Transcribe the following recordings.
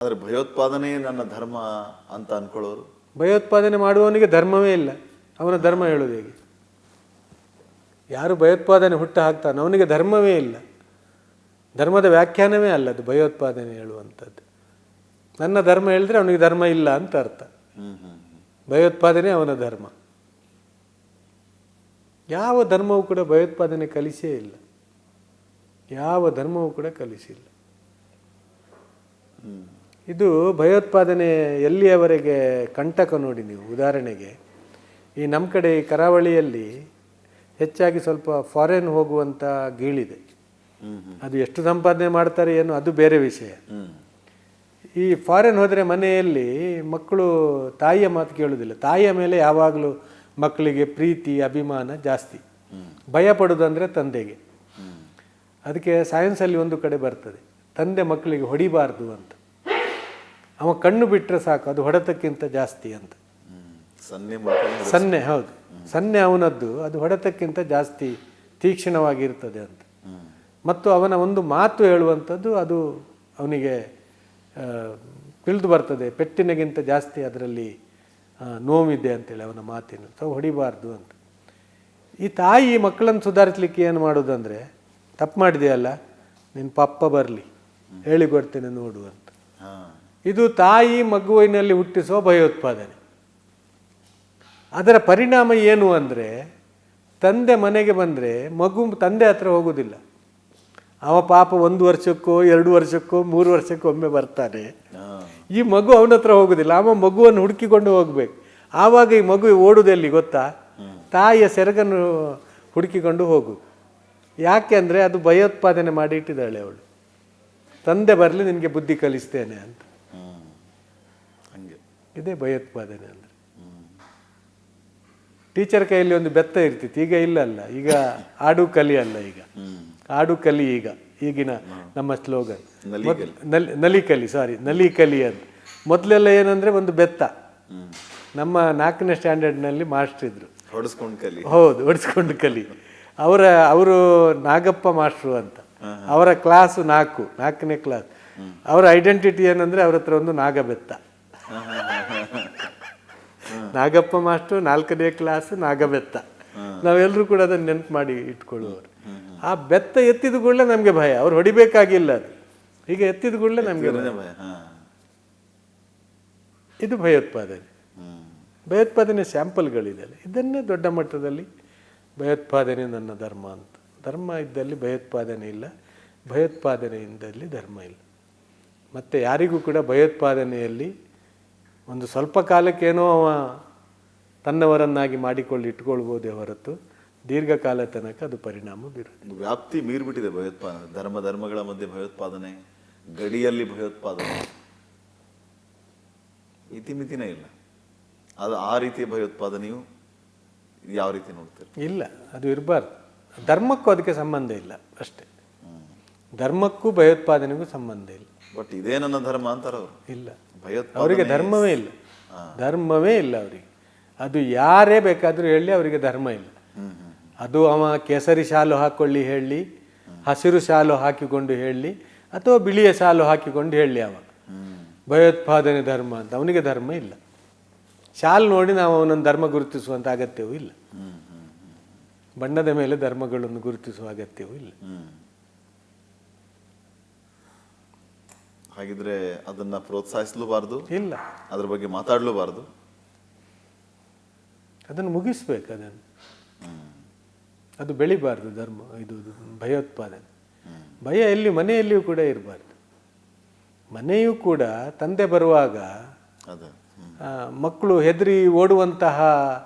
ಆದರೆ ಭಯೋತ್ಪಾದನೆ ನನ್ನ ಧರ್ಮ ಅಂತ ಅನ್ಕೊಳ್ಳೋರು, ಭಯೋತ್ಪಾದನೆ ಮಾಡುವವನಿಗೆ ಧರ್ಮವೇ ಇಲ್ಲ, ಅವನ ಧರ್ಮ ಹೇಳೋದು ಹೇಗೆ? ಯಾರು ಭಯೋತ್ಪಾದನೆ ಹುಟ್ಟು ಹಾಕ್ತಾನೆ ಅವನಿಗೆ ಧರ್ಮವೇ ಇಲ್ಲ, ಧರ್ಮದ ವ್ಯಾಖ್ಯಾನವೇ ಅಲ್ಲ ಅದು ಭಯೋತ್ಪಾದನೆ ಹೇಳುವಂಥದ್ದು. ನನ್ನ ಧರ್ಮ ಹೇಳಿದ್ರೆ ಅವನಿಗೆ ಧರ್ಮ ಇಲ್ಲ ಅಂತ ಅರ್ಥ. ಭಯೋತ್ಪಾದನೆ ಅವನ ಧರ್ಮ. ಯಾವ ಧರ್ಮವೂ ಕೂಡ ಭಯೋತ್ಪಾದನೆ ಕಲಿಸೇ ಇಲ್ಲ, ಯಾವ ಧರ್ಮವೂ ಕೂಡ ಕಲಿಸಿಲ್ಲ. ಇದು ಭಯೋತ್ಪಾದನೆ ಎಲ್ಲಿಯವರೆಗೆ ಕಂಟಕ ನೋಡಿ ನೀವು. ಉದಾಹರಣೆಗೆ ಈ ನಮ್ಮ ಕಡೆ ಈ ಕರಾವಳಿಯಲ್ಲಿ ಹೆಚ್ಚಾಗಿ ಸ್ವಲ್ಪ ಫಾರಿನ್ ಹೋಗುವಂಥ ಗೀಳಿದೆ. ಅದು ಎಷ್ಟು ಸಂಪಾದನೆ ಮಾಡ್ತಾರೆ ಏನು ಅದು ಬೇರೆ ವಿಷಯ. ಈ ಫಾರಿನ್ ಹೋದರೆ ಮನೆಯಲ್ಲಿ ಮಕ್ಕಳು ತಾಯಿಯ ಮಾತು ಕೇಳೋದಿಲ್ಲ. ತಾಯಿಯ ಮೇಲೆ ಯಾವಾಗಲೂ ಮಕ್ಕಳಿಗೆ ಪ್ರೀತಿ ಅಭಿಮಾನ ಜಾಸ್ತಿ. ಭಯ ಪಡೋದಂದರೆ ತಂದೆಗೆ. ಅದಕ್ಕೆ ಸೈನ್ಸಲ್ಲಿ ಒಂದು ಕಡೆ ಬರ್ತದೆ, ತಂದೆ ಮಕ್ಕಳಿಗೆ ಹೊಡಿಬಾರ್ದು ಅಂತ. ಅವ ಕಣ್ಣು ಬಿಟ್ಟರೆ ಸಾಕು ಅದು ಹೊಡೆತಕ್ಕಿಂತ ಜಾಸ್ತಿ ಅಂತ. ಸನ್ನೆ, ಹೌದು, ಸನ್ನೆ ಅವನದ್ದು ಅದು ಹೊಡೆತಕ್ಕಿಂತ ಜಾಸ್ತಿ ತೀಕ್ಷ್ಣವಾಗಿರ್ತದೆ ಅಂತ. ಮತ್ತು ಅವನ ಒಂದು ಮಾತು ಹೇಳುವಂಥದ್ದು ಅದು ಅವನಿಗೆ ತಿಳಿದು ಬರ್ತದೆ, ಪೆಟ್ಟಿನಗಿಂತ ಜಾಸ್ತಿ ಅದರಲ್ಲಿ ನೋವಿದೆ ಅಂತೇಳಿ ಅವನ ಮಾತಿನ. ಸೊ ಹೊಡಿಬಾರ್ದು ಅಂತ. ಈ ತಾಯಿ ಮಕ್ಕಳನ್ನು ಸುಧಾರಿಸಲಿಕ್ಕೆ ಏನು ಮಾಡೋದಂದರೆ, ತಪ್ಪು ಮಾಡಿದೆಯಲ್ಲ ನಿನ್ನ ಪಪ್ಪ ಬರಲಿ ಹೇಳಿಕೊಡ್ತೇನೆ ನೋಡು ಅಂತ. ಇದು ತಾಯಿ ಮಗುವಿನಲ್ಲಿ ಹುಟ್ಟಿಸುವ ಭಯೋತ್ಪಾದನೆ. ಅದರ ಪರಿಣಾಮ ಏನು ಅಂದರೆ, ತಂದೆ ಮನೆಗೆ ಬಂದರೆ ಮಗು ತಂದೆ ಹತ್ರ ಹೋಗೋದಿಲ್ಲ. ಅವ ಪಾಪ 1 ವರ್ಷಕ್ಕೋ 2 ವರ್ಷಕ್ಕೋ 3 ವರ್ಷಕ್ಕೋ ಒಮ್ಮೆ ಬರ್ತಾನೆ. ಈ ಮಗು ಅವನ ಹತ್ರ ಹೋಗೋದಿಲ್ಲ, ಅವ ಮಗುವನ್ನು ಹುಡುಕಿಕೊಂಡು ಹೋಗ್ಬೇಕು. ಆವಾಗ ಈ ಮಗು ಓಡುವುದೆಲ್ಲಿ ಗೊತ್ತಾ? ತಾಯಿಯ ಸೆರಗನ್ನು ಹುಡುಕಿಕೊಂಡು ಹೋಗು. ಯಾಕೆ ಅಂದರೆ ಅದು ಭಯೋತ್ಪಾದನೆ ಮಾಡಿ ಇಟ್ಟಿದ್ದಾಳೆ ಅವಳು. ತಂದೆ ಬರಲಿ ನಿನಗೆ ಬುದ್ಧಿ ಕಲಿಸ್ತೇನೆ ಅಂತ. ಇದೇ ಭಯೋತ್ಪಾದನೆ ಅಂದರೆ. ಟೀಚರ್ ಕೈಯಲ್ಲಿ ಒಂದು ಬೆತ್ತ ಇರ್ತಿತ್ತು, ಈಗ ಇಲ್ಲಲ್ಲ. ಈಗ ಆಡು ಕಲಿ ಅಲ್ಲ, ಈಗ ಆಡು ಕಲಿ. ಈಗಿನ ನಮ್ಮ ಸ್ಲೋಗನ್ ನಲಿ ಕಲಿ ಅಂತ. ಮೊದಲೆಲ್ಲ ಏನಂದರೆ ಒಂದು ಬೆತ್ತ. ನಮ್ಮ 4ನೇ ಸ್ಟ್ಯಾಂಡರ್ಡ್ನಲ್ಲಿ ಮಾಸ್ಟರ್ ಇದ್ರು, ಹೌದು, ಹೊಡಿಸ್ಕೊಂಡು ಕಲಿ. ಅವರು ನಾಗಪ್ಪ ಮಾಸ್ಟ್ರು ಅಂತ. ಅವರ ಕ್ಲಾಸು 4ನೇ ಕ್ಲಾಸ್. ಅವರ ಐಡೆಂಟಿಟಿ ಏನಂದರೆ ಅವ್ರ ಹತ್ರ ಒಂದು ನಾಗಬೆತ್ತ. ನಾಗಪ್ಪ ಮಾಸ್ಟ್ರು 4ನೇ ಕ್ಲಾಸ್ ನಾಗಬೆತ್ತ. ನಾವೆಲ್ಲರೂ ಕೂಡ ಅದನ್ನು ನೆನಪು ಮಾಡಿ ಇಟ್ಕೊಳ್ಳುವವರು. ಆ ಬೆತ್ತ ಎತ್ತಿದ ಕೂಡಲೇ ನಮಗೆ ಭಯ. ಅವ್ರು ಹೊಡಿಬೇಕಾಗಿಲ್ಲ, ಅದು ಈಗ ಎತ್ತಿದ ಕೂಡಲೇ ನಮಗೆ ಭಯ. ಇದು ಭಯೋತ್ಪಾದನೆ. ಭಯೋತ್ಪಾದನೆ ಸ್ಯಾಂಪಲ್ಗಳಿದೆ. ಇದನ್ನೇ ದೊಡ್ಡ ಮಟ್ಟದಲ್ಲಿ ಭಯೋತ್ಪಾದನೆ ನನ್ನ ಧರ್ಮ ಅಂತ. ಧರ್ಮ ಇದ್ದಲ್ಲಿ ಭಯೋತ್ಪಾದನೆ ಇಲ್ಲ, ಭಯೋತ್ಪಾದನೆಯಿಂದಲ್ಲಿ ಧರ್ಮ ಇಲ್ಲ. ಮತ್ತು ಯಾರಿಗೂ ಕೂಡ ಭಯೋತ್ಪಾದನೆಯಲ್ಲಿ ಒಂದು ಸ್ವಲ್ಪ ಕಾಲಕ್ಕೇನೋ ಅವ ತನ್ನವರನ್ನಾಗಿ ಮಾಡಿಕೊಳ್ಳಿ ಇಟ್ಕೊಳ್ಬೋದೇ ಹೊರತು ದೀರ್ಘಕಾಲ ತನಕ ಅದು ಪರಿಣಾಮ ಬೀರುತ್ತೆ. ವ್ಯಾಪ್ತಿ ಮೀರಿಬಿಟ್ಟಿದೆ ಭಯೋತ್ಪಾದನೆ. ಧರ್ಮಗಳ ಮಧ್ಯೆ ಭಯೋತ್ಪಾದನೆ, ಗಡಿಯಲ್ಲಿ ಭಯೋತ್ಪಾದನೆ, ಇತಿಮಿತಿನೇ ಇಲ್ಲ. ಅದು ಆ ರೀತಿಯ ಭಯೋತ್ಪಾದನೆಯು ಯಾವ ರೀತಿ ನೋಡ್ತಾರೆ? ಇಲ್ಲ, ಅದು ಇರಬಾರ್ದು. ಧರ್ಮಕ್ಕೂ ಅದಕ್ಕೆ ಸಂಬಂಧ ಇಲ್ಲ ಅಷ್ಟೇ. ಧರ್ಮಕ್ಕೂ ಭಯೋತ್ಪಾದನೆಗೂ ಸಂಬಂಧ ಇಲ್ಲ. ಬಟ್ ಇದೇ ನನ್ನ ಧರ್ಮ ಅಂತಾರೆ ಅವರು. ಇಲ್ಲ, ಅವರಿಗೆ ಧರ್ಮವೇ ಇಲ್ಲ, ಧರ್ಮವೇ ಇಲ್ಲ ಅವರಿಗೆ. ಅದು ಯಾರೇ ಬೇಕಾದರೂ ಹೇಳಿ ಅವರಿಗೆ ಧರ್ಮ ಇಲ್ಲ. ಅದು ಅವ ಕೇಸರಿ ಶಾಲು ಹಾಕ್ಕೊಳ್ಳಿ ಹೇಳಿ, ಹಸಿರು ಶಾಲು ಹಾಕಿಕೊಂಡು ಹೇಳಿ, ಅಥವಾ ಬಿಳಿಯ ಶಾಲು ಹಾಕಿಕೊಂಡು ಹೇಳಿ ಅವ ಭಯೋತ್ಪಾದನೆ ಧರ್ಮ ಅಂತ. ಅವನಿಗೆ ಧರ್ಮ ಇಲ್ಲ. ಶಾಲು ನೋಡಿ ನಾವು ಅವನನ್ನು ಧರ್ಮ ಗುರುತಿಸುವಂಥ ಅಗತ್ಯವೂ ಇಲ್ಲ. ಬಣ್ಣದ ಮೇಲೆ ಧರ್ಮಗಳನ್ನು ಗುರುತಿಸುವ ಅಗತ್ಯವೂ ಇಲ್ಲ. ಹಾಗಿದ್ರೆ ಅದನ್ನ ಪ್ರೋತ್ಸಾಹಿಸಲೂಬಾರ್ದು, ಇಲ್ಲ ಅದ್ರ ಬಗ್ಗೆ ಮಾತಾಡಲೂಬಾರ್ದು. ಅದನ್ನು ಮುಗಿಸ್ಬೇಕು. ಅದನ್ನು ಅದು ಬೆಳಿಬಾರ್ದು ಧರ್ಮ. ಇದು ಭಯೋತ್ಪಾದನೆ. ಭಯ ಎಲ್ಲಿ ಮನೆಯಲ್ಲಿಯೂ ಕೂಡ ಇರಬಾರ್ದು. ಮನೆಯೂ ಕೂಡ ತಂದೆ ಬರುವಾಗ ಮಕ್ಕಳು ಹೆದರಿ ಓಡುವಂತಹ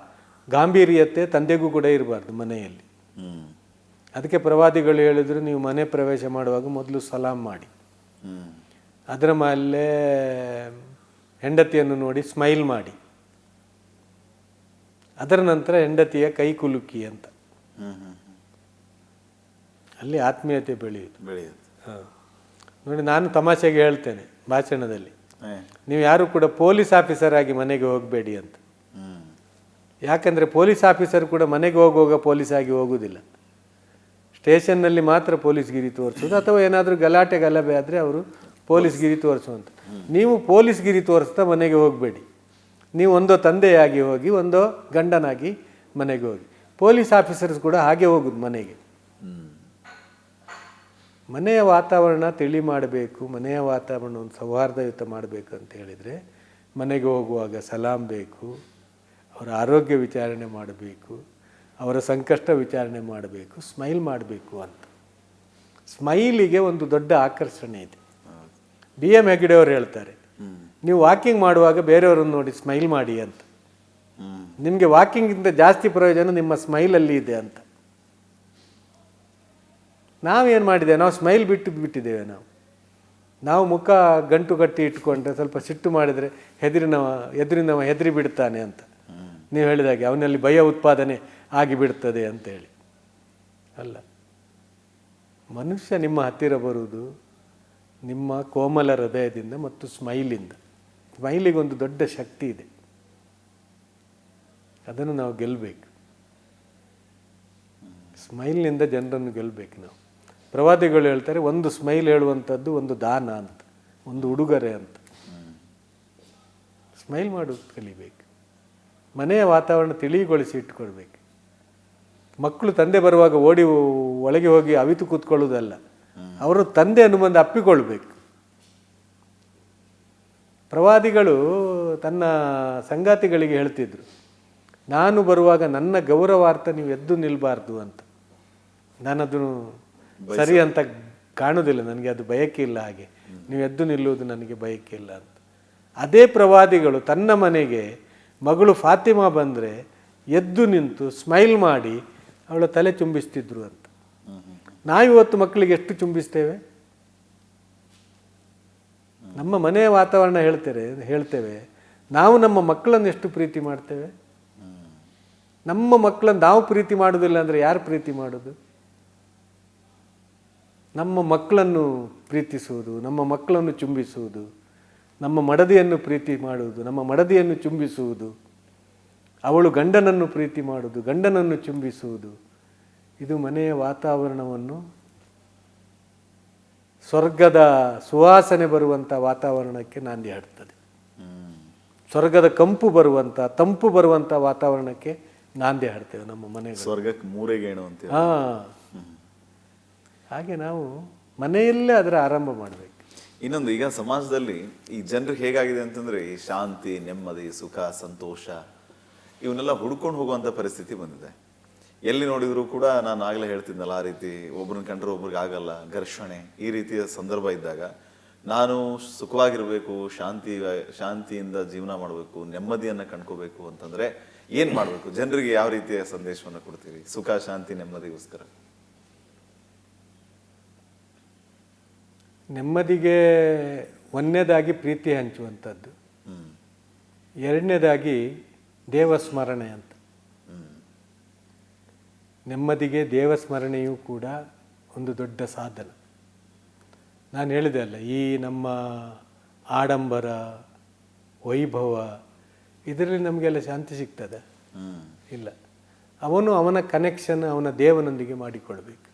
ಗಾಂಭೀರ್ಯತೆ ತಂದೆಗೂ ಕೂಡ ಇರಬಾರ್ದು ಮನೆಯಲ್ಲಿ. ಅದಕ್ಕೆ ಪ್ರವಾದಿಗಳು ಹೇಳಿದ್ರು, ನೀವು ಮನೆ ಪ್ರವೇಶ ಮಾಡುವಾಗ ಮೊದಲು ಸಲಾಂ ಮಾಡಿ, ಅದರ ಮೇಲೆ ಹೆಂಡತಿಯನ್ನು ನೋಡಿ ಸ್ಮೈಲ್ ಮಾಡಿ, ಅದರ ನಂತರ ಹೆಂಡತಿಯ ಕೈ ಕುಲುಕಿ ಅಂತ. ಅಲ್ಲಿ ಆತ್ಮೀಯತೆ ಬೆಳೆಯುತ್ತೆ. ನೋಡಿ, ನಾನು ತಮಾಷೆಗೆ ಹೇಳ್ತೇನೆ ಭಾಷಣದಲ್ಲಿ, ನೀವು ಯಾರು ಕೂಡ ಪೊಲೀಸ್ ಆಫೀಸರ್ ಆಗಿ ಮನೆಗೆ ಹೋಗಬೇಡಿ ಅಂತ. ಯಾಕಂದರೆ ಪೊಲೀಸ್ ಆಫೀಸರ್ ಕೂಡ ಮನೆಗೆ ಹೋಗುವಾಗ ಪೊಲೀಸ್ ಆಗಿ ಹೋಗುವುದಿಲ್ಲ. ಸ್ಟೇಷನ್ನಲ್ಲಿ ಮಾತ್ರ ಪೊಲೀಸ್ಗಿರಿ ತೋರಿಸೋದು, ಅಥವಾ ಏನಾದರೂ ಗಲಾಟೆ ಗಲಭೆ ಆದರೆ ಅವರು ಪೊಲೀಸ್ಗಿರಿ ತೋರಿಸುವಂತ. ನೀವು ಪೊಲೀಸ್ಗಿರಿ ತೋರಿಸ್ತಾ ಮನೆಗೆ ಹೋಗಬೇಡಿ. ನೀವು ಒಂದೋ ತಂದೆಯಾಗಿ ಹೋಗಿ, ಒಂದೋ ಗಂಡನಾಗಿ ಮನೆಗೆ ಹೋಗಿ. ಪೊಲೀಸ್ ಆಫೀಸರ್ಸ್ ಕೂಡ ಹಾಗೆ ಹೋಗುದು ಮನೆಗೆ. ಮನೆಯ ವಾತಾವರಣ ತಿಳಿ ಮಾಡಬೇಕು, ಮನೆಯ ವಾತಾವರಣವನ್ನು ಸೌಹಾರ್ದಯುತ ಮಾಡಬೇಕು ಅಂತ ಹೇಳಿದರೆ ಮನೆಗೆ ಹೋಗುವಾಗ ಸಲಾಂ ಬೇಕು, ಅವರ ಆರೋಗ್ಯ ವಿಚಾರಣೆ ಮಾಡಬೇಕು, ಅವರ ಸಂಕಷ್ಟ ವಿಚಾರಣೆ ಮಾಡಬೇಕು, ಸ್ಮೈಲ್ ಮಾಡಬೇಕು ಅಂತ. ಸ್ಮೈಲಿಗೆ ಒಂದು ದೊಡ್ಡ ಆಕರ್ಷಣೆ ಇದೆ. BM ಹೆಗ್ಗಡೆ ಅವರು ಹೇಳ್ತಾರೆ, ನೀವು ವಾಕಿಂಗ್ ಮಾಡುವಾಗ ಬೇರೆಯವರನ್ನು ನೋಡಿ ಸ್ಮೈಲ್ ಮಾಡಿ ಅಂತ. ನಿಮಗೆ ವಾಕಿಂಗಿಂತ ಜಾಸ್ತಿ ಪ್ರಯೋಜನ ನಿಮ್ಮ ಸ್ಮೈಲಲ್ಲಿ ಇದೆ ಅಂತ. ನಾವೇನು ಮಾಡಿದ್ದೇವೆ, ನಾವು ಸ್ಮೈಲ್ ಬಿಟ್ಟಿದ್ದೇವೆ. ನಾವು ಮುಖ ಗಂಟು ಕಟ್ಟಿ ಇಟ್ಕೊಂಡ್ರೆ, ಸ್ವಲ್ಪ ಸಿಟ್ಟು ಮಾಡಿದರೆ ಎದುರಿನವ ಹೆದರಿ ಬಿಡ್ತಾನೆ ಅಂತ ನೀವು ಹೇಳಿದಾಗೆ, ಅವನಲ್ಲಿ ಭಯ ಉತ್ಪಾದನೆ ಆಗಿಬಿಡ್ತದೆ ಅಂತೇಳಿ. ಅಲ್ಲ, ಮನುಷ್ಯ ನಿಮ್ಮ ಹತ್ತಿರ ಬರುವುದು ನಿಮ್ಮ ಕೋಮಲ ಹೃದಯದಿಂದ ಮತ್ತು ಸ್ಮೈಲಿಂದ. ಸ್ಮೈಲಿಗೊಂದು ದೊಡ್ಡ ಶಕ್ತಿ ಇದೆ, ಅದನ್ನು ನಾವು ಗೆಲ್ಲಬೇಕು. ಸ್ಮೈಲ್ನಿಂದ ಜನರನ್ನು ಗೆಲ್ಲಬೇಕು ನಾವು. ಪ್ರವಾದಿಗಳು ಹೇಳ್ತಾರೆ, ಒಂದು ಸ್ಮೈಲ್ ಹೇಳುವಂಥದ್ದು ಒಂದು ದಾನ ಅಂತ, ಒಂದು ಉಡುಗೊರೆ ಅಂತ. ಸ್ಮೈಲ್ ಮಾಡೋದು ಕಲಿಬೇಕು. ಮನೆಯ ವಾತಾವರಣ ತಿಳಿಗೊಳಿಸಿ ಇಟ್ಕೊಳ್ಬೇಕು. ಮಕ್ಕಳು ತಂದೆ ಬರುವಾಗ ಓಡಿ ಒಳಗೆ ಹೋಗಿ ಅವಿತು ಕೂತ್ಕೊಳ್ಳೋದಲ್ಲ, ಅವರು ತಂದೆಯನ್ನು ಬಂದು ಅಪ್ಪಿಕೊಳ್ಬೇಕು. ಪ್ರವಾದಿಗಳು ತನ್ನ ಸಂಗಾತಿಗಳಿಗೆ ಹೇಳ್ತಿದ್ರು, ನಾನು ಬರುವಾಗ ನನ್ನ ಗೌರವಾರ್ಥ ನೀವು ಎದ್ದು ನಿಲ್ಬಾರ್ದು ಅಂತ. ನಾನದನ್ನು ಸರಿ ಅಂತ ಕಾಣುವುದಿಲ್ಲ, ನನಗೆ ಅದು ಬಯಕೆ ಇಲ್ಲ, ಹಾಗೆ ನೀವು ಎದ್ದು ನಿಲ್ಲುವುದು ನನಗೆ ಬಯಕೆ ಇಲ್ಲ ಅಂತ. ಅದೇ ಪ್ರವಾದಿಗಳು ತನ್ನ ಮನೆಗೆ ಮಗಳು ಫಾತಿಮಾ ಬಂದರೆ ಎದ್ದು ನಿಂತು ಸ್ಮೈಲ್ ಮಾಡಿ ಅವಳ ತಲೆ ಚುಂಬಿಸ್ತಿದ್ರು ಅಂತ. ನಾವಿವತ್ತು ಮಕ್ಕಳಿಗೆ ಎಷ್ಟು ಚುಂಬಿಸ್ತೇವೆ? ನಮ್ಮ ಮನೆಯ ವಾತಾವರಣ ಹೇಳ್ತೇವೆ, ನಾವು ನಮ್ಮ ಮಕ್ಕಳನ್ನು ಎಷ್ಟು ಪ್ರೀತಿ ಮಾಡ್ತೇವೆ? ನಮ್ಮ ಮಕ್ಕಳನ್ನು ನಾವು ಪ್ರೀತಿ ಮಾಡೋದಿಲ್ಲ ಅಂದರೆ ಯಾರು ಪ್ರೀತಿ ಮಾಡೋದು? ನಮ್ಮ ಮಕ್ಕಳನ್ನು ಪ್ರೀತಿಸುವುದು, ನಮ್ಮ ಮಕ್ಕಳನ್ನು ಚುಂಬಿಸುವುದು, ನಮ್ಮ ಮಡದಿಯನ್ನು ಪ್ರೀತಿ ಮಾಡುವುದು, ನಮ್ಮ ಮಡದಿಯನ್ನು ಚುಂಬಿಸುವುದು, ಅವಳು ಗಂಡನನ್ನು ಪ್ರೀತಿ ಮಾಡುವುದು, ಗಂಡನನ್ನು ಚುಂಬಿಸುವುದು, ಇದು ಮನೆಯ ವಾತಾವರಣವನ್ನು ಸ್ವರ್ಗದ ಸುವಾಸನೆ ಬರುವಂಥ ವಾತಾವರಣಕ್ಕೆ ನಾಂದಿ ಹಾಡ್ತದೆ. ಸ್ವರ್ಗದ ಕಂಪು ಬರುವಂಥ, ತಂಪು ಬರುವಂಥ ವಾತಾವರಣಕ್ಕೆ ನಾಂದಿ ಹಾಡ್ತೇವೆ ನಮ್ಮ ಮನೆಗೆ. ಸ್ವರ್ಗಕ್ಕೆ ಮೂರೆಗೇಣು ಅಂತ. ಹಾಗೆ ನಾವು ಮನೆಯಲ್ಲೇ ಅದರ ಆರಂಭ ಮಾಡಬೇಕು. ಇನ್ನೊಂದು, ಈಗ ಸಮಾಜದಲ್ಲಿ ಈ ಜನರಿಗೆ ಹೇಗಾಗಿದೆ ಅಂತಂದ್ರೆ, ಈ ಶಾಂತಿ, ನೆಮ್ಮದಿ, ಸುಖ, ಸಂತೋಷ ಇವನ್ನೆಲ್ಲ ಹುಡ್ಕೊಂಡು ಹೋಗುವಂಥ ಪರಿಸ್ಥಿತಿ ಬಂದಿದೆ. ಎಲ್ಲಿ ನೋಡಿದ್ರು ಕೂಡ ನಾನು ಆಗಲೇ ಹೇಳ್ತಿದ್ನಲ್ಲ, ಆ ರೀತಿ ಒಬ್ರನ್ನ ಕಂಡ್ರೆ ಒಬ್ರಿಗೆ ಆಗಲ್ಲ, ಘರ್ಷಣೆ, ಈ ರೀತಿಯ ಸಂದರ್ಭ ಇದ್ದಾಗ ನಾನು ಸುಖವಾಗಿರಬೇಕು, ಶಾಂತಿಯಿಂದ ಜೀವನ ಮಾಡಬೇಕು, ನೆಮ್ಮದಿಯನ್ನು ಕಂಡ್ಕೋಬೇಕು ಅಂತಂದ್ರೆ ಏನು ಮಾಡಬೇಕು? ಜನರಿಗೆ ಯಾವ ರೀತಿಯ ಸಂದೇಶವನ್ನು ಕೊಡ್ತೀವಿ ಸುಖ, ಶಾಂತಿ, ನೆಮ್ಮದಿಗೋಸ್ಕರ? ನೆಮ್ಮದಿಗೆ ಒಂದನೇದಾಗಿ ಪ್ರೀತಿ ಹಂಚುವಂಥದ್ದು, ಎರಡನೇದಾಗಿ ದೇವಸ್ಮರಣೆ ಅಂತ. ನೆಮ್ಮದಿಗೆ ದೇವಸ್ಮರಣೆಯೂ ಕೂಡ ಒಂದು ದೊಡ್ಡ ಸಾಧನ. ನಾನು ಹೇಳಿದೆ ಅಲ್ಲ, ಈ ನಮ್ಮ ಆಡಂಬರ, ವೈಭವ, ಇದರಲ್ಲಿ ನಮಗೆಲ್ಲ ಶಾಂತಿ ಸಿಗ್ತದೆ? ಇಲ್ಲ. ಅವನ ಕನೆಕ್ಷನ್ ಅವನ ದೇವನೊಂದಿಗೆ ಮಾಡಿಕೊಳ್ಬೇಕು.